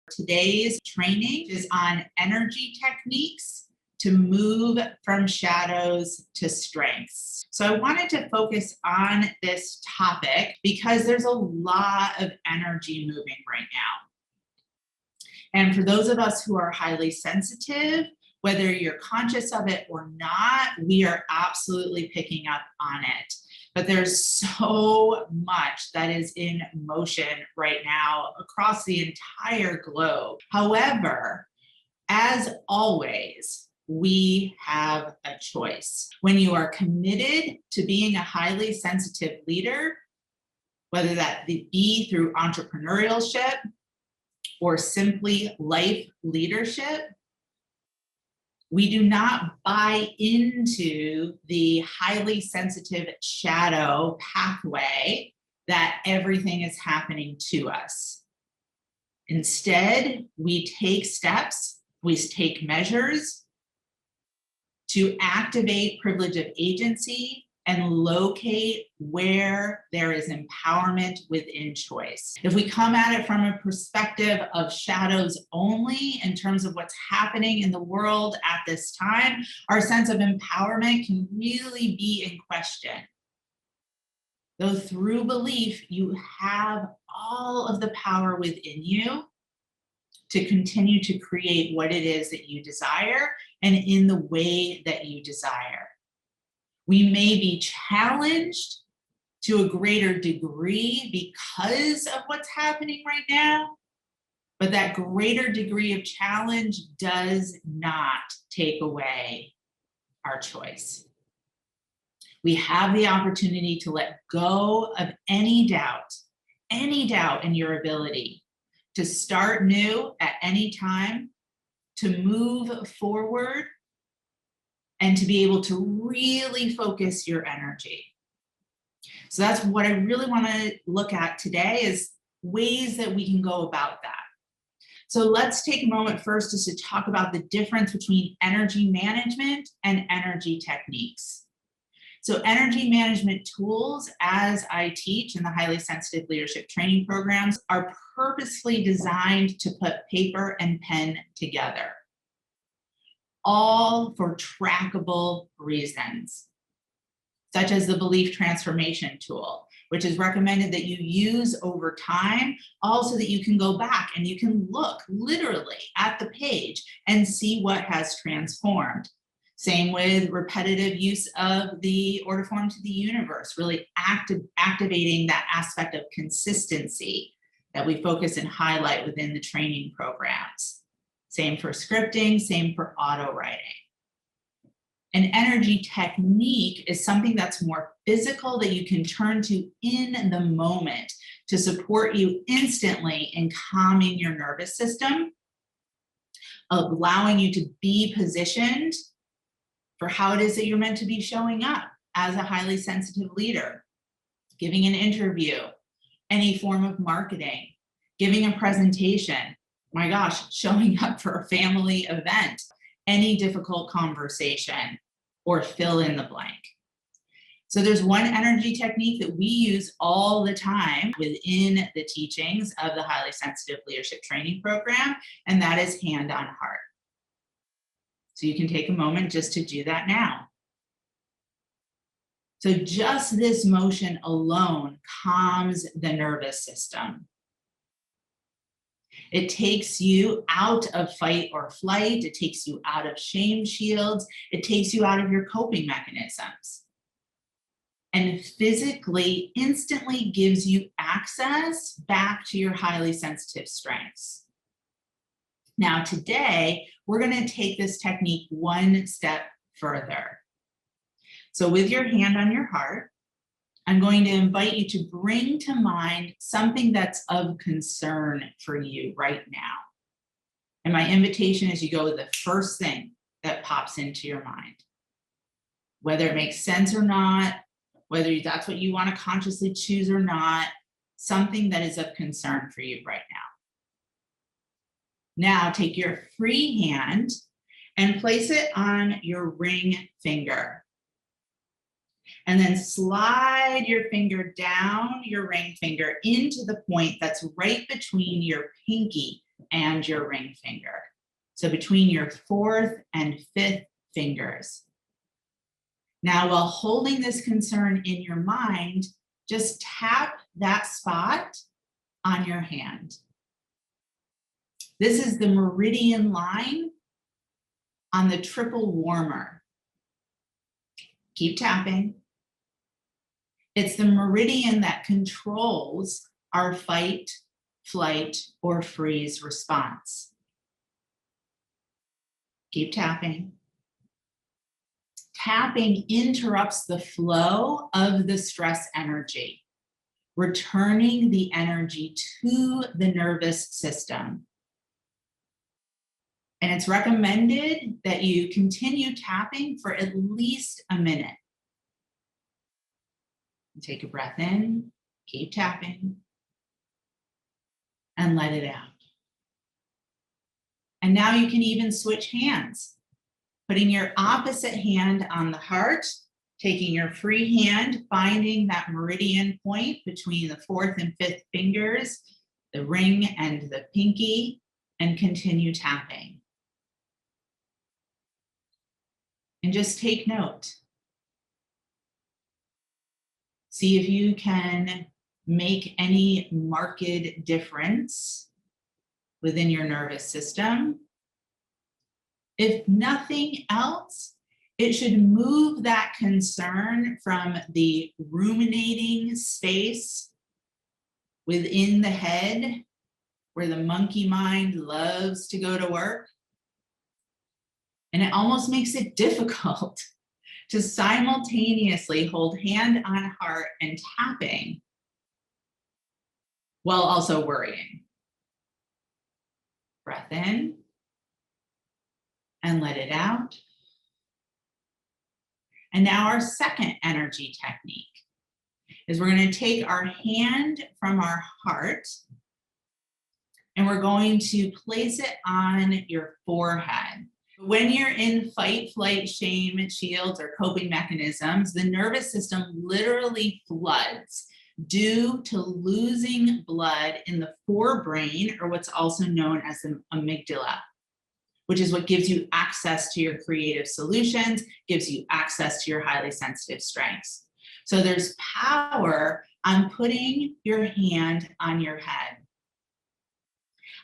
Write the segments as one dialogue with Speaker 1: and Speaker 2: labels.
Speaker 1: Today's training is on energy techniques to move from shadows to strengths. So I wanted to focus on this topic because there's a lot of energy moving right now. And for those of us who are highly sensitive, whether you're conscious of it or not, we are absolutely picking up on it. But there's so much that is in motion right now across the entire globe. However, as always, we have a choice. When you are committed to being a highly sensitive leader, whether that be through entrepreneurship or simply life leadership, we do not buy into the highly sensitive shadow pathway that everything is happening to us. Instead, we take steps, we take measures to activate privilege of agency and locate where there is empowerment within choice. If we come at it from a perspective of shadows only in terms of what's happening in the world at this time, our sense of empowerment can really be in question. Though through belief, you have all of the power within you to continue to create what it is that you desire and in the way that you desire. We may be challenged to a greater degree because of what's happening right now, but that greater degree of challenge does not take away our choice. We have the opportunity to let go of any doubt in your ability to start new at any time, to move forward, and to be able to really focus your energy. So that's what I really want to look at today, is ways that we can go about that. So let's take a moment first just to talk about the difference between energy management and energy techniques. So energy management tools, as I teach in the highly sensitive leadership training programs, are purposely designed to put paper and pen together, all for trackable reasons, such as the belief transformation tool, which is recommended that you use over time, also that you can go back and you can look literally at the page and see what has transformed. Same with repetitive use of the order form to the universe, really activating that aspect of consistency that we focus and highlight within the training programs. Same for scripting, same for auto writing. An energy technique is something that's more physical that you can turn to in the moment to support you instantly in calming your nervous system, allowing you to be positioned for how it is that you're meant to be showing up as a highly sensitive leader, giving an interview, any form of marketing, giving a presentation, my gosh, showing up for a family event, any difficult conversation, or fill in the blank. So there's one energy technique that we use all the time within the teachings of the highly sensitive leadership training program, and that is hand on heart. So you can take a moment just to do that now. So just this motion alone calms the nervous system. It takes you out of fight or flight. It takes you out of shame shields. It takes you out of your coping mechanisms. And physically, instantly gives you access back to your highly sensitive strengths. Now, today, we're going to take this technique one step further. So with your hand on your heart, I'm going to invite you to bring to mind something that's of concern for you right now. And my invitation is you go with the first thing that pops into your mind. Whether it makes sense or not, whether that's what you want to consciously choose or not, something that is of concern for you right now. Now take your free hand and place it on your ring finger. And then slide your finger down your ring finger into the point that's right between your pinky and your ring finger. So between your fourth and fifth fingers. Now, while holding this concern in your mind, just tap that spot on your hand. This is the meridian line on the triple warmer. Keep tapping. It's the meridian that controls our fight, flight, or freeze response. Keep tapping. Tapping interrupts the flow of the stress energy, returning the energy to the nervous system. And it's recommended that you continue tapping for at least a minute. Take a breath in, keep tapping, and let it out. And now you can even switch hands, putting your opposite hand on the heart, taking your free hand, finding that meridian point between the fourth and fifth fingers, the ring and the pinky, and continue tapping. And just take note. See if you can make any marked difference within your nervous system. If nothing else, it should move that concern from the ruminating space within the head, where the monkey mind loves to go to work. And it almost makes it difficult to simultaneously hold hand on heart and tapping while also worrying. Breath in and let it out. And now our second energy technique is we're going to take our hand from our heart and we're going to place it on your forehead. When you're in fight, flight, shame, shields, or coping mechanisms, the nervous system literally floods due to losing blood in the forebrain, or what's also known as the amygdala, which is what gives you access to your creative solutions, gives you access to your highly sensitive strengths. So there's power on putting your hand on your head.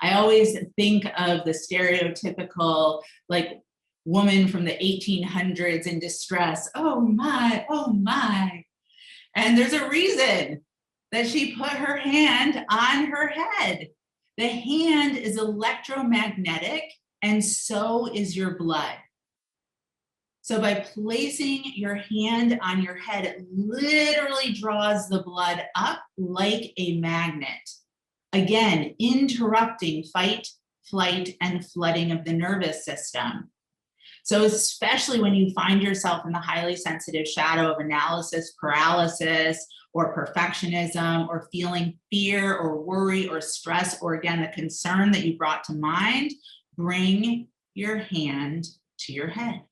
Speaker 1: I always think of the stereotypical woman from the 1800s in distress. Oh my, oh my. And there's a reason that she put her hand on her head. The hand is electromagnetic and so is your blood. So by placing your hand on your head, it literally draws the blood up like a magnet. Again, interrupting fight, flight, and flooding of the nervous system. So especially when you find yourself in the highly sensitive shadow of analysis paralysis or perfectionism or feeling fear or worry or stress, or again, the concern that you brought to mind, bring your hand to your head.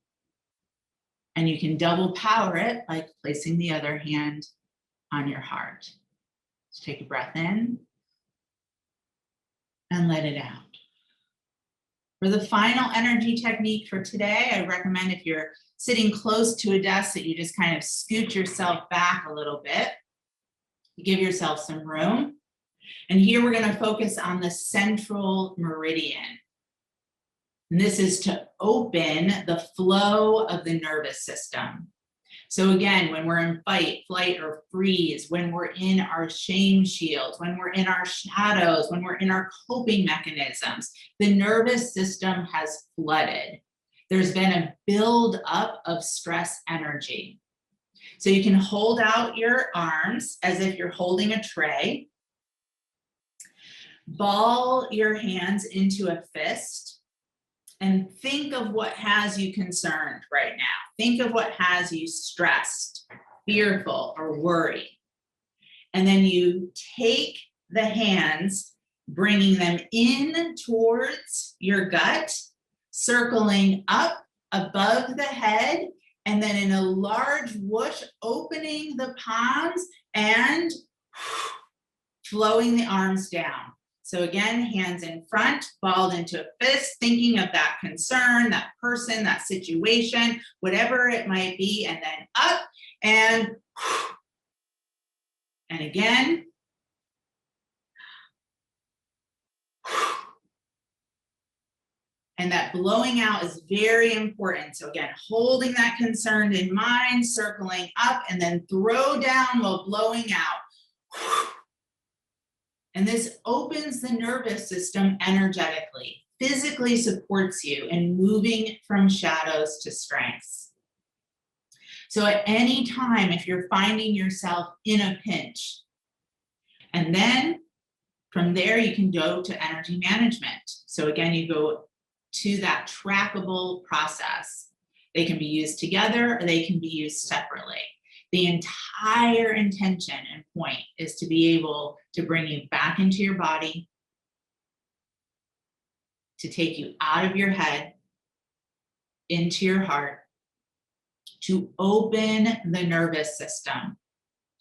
Speaker 1: And you can double power it by placing the other hand on your heart. So take a breath in and let it out. For the final energy technique for today, I recommend if you're sitting close to a desk that you just kind of scoot yourself back a little bit. Give yourself some room. And here we're going to focus on the central meridian. And this is to open the flow of the nervous system. So again, when we're in fight, flight, or freeze, when we're in our shame shields, when we're in our shadows, when we're in our coping mechanisms, the nervous system has flooded. There's been a buildup of stress energy. So you can hold out your arms as if you're holding a tray. Ball your hands into a fist. And think of what has you concerned right now. Think of what has you stressed, fearful, or worried. And then you take the hands, bringing them in towards your gut, circling up above the head, and then in a large whoosh, opening the palms and flowing the arms down. So again, hands in front, balled into a fist, thinking of that concern, that person, that situation, whatever it might be, and then up and again. And that blowing out is very important. So again, holding that concern in mind, circling up, and then throw down while blowing out. And this opens the nervous system energetically, physically supports you in moving from shadows to strengths. So at any time, if you're finding yourself in a pinch, and then from there, you can go to energy management. So again, you go to that trackable process. They can be used together or they can be used separately. The entire intention and point is to be able to bring you back into your body, to take you out of your head, into your heart, to open the nervous system.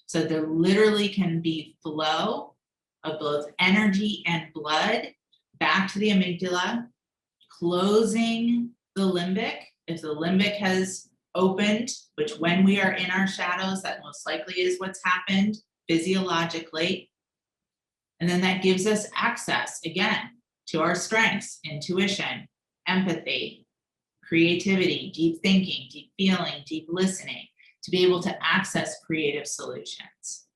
Speaker 1: So there literally can be flow of both energy and blood back to the amygdala, closing the limbic. If the limbic has opened, which when we are in our shadows, that most likely is what's happened physiologically. And then that gives us access again to our strengths, intuition, empathy, creativity, deep thinking, deep feeling, deep listening, to be able to access creative solutions.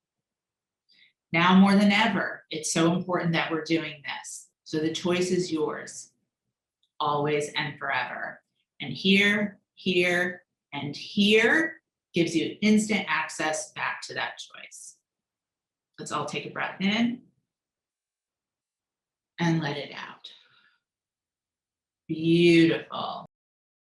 Speaker 1: Now more than ever, it's so important that we're doing this. So the choice is yours, always and forever. And here, and here gives you instant access back to that choice. Let's all take a breath in and let it out. Beautiful.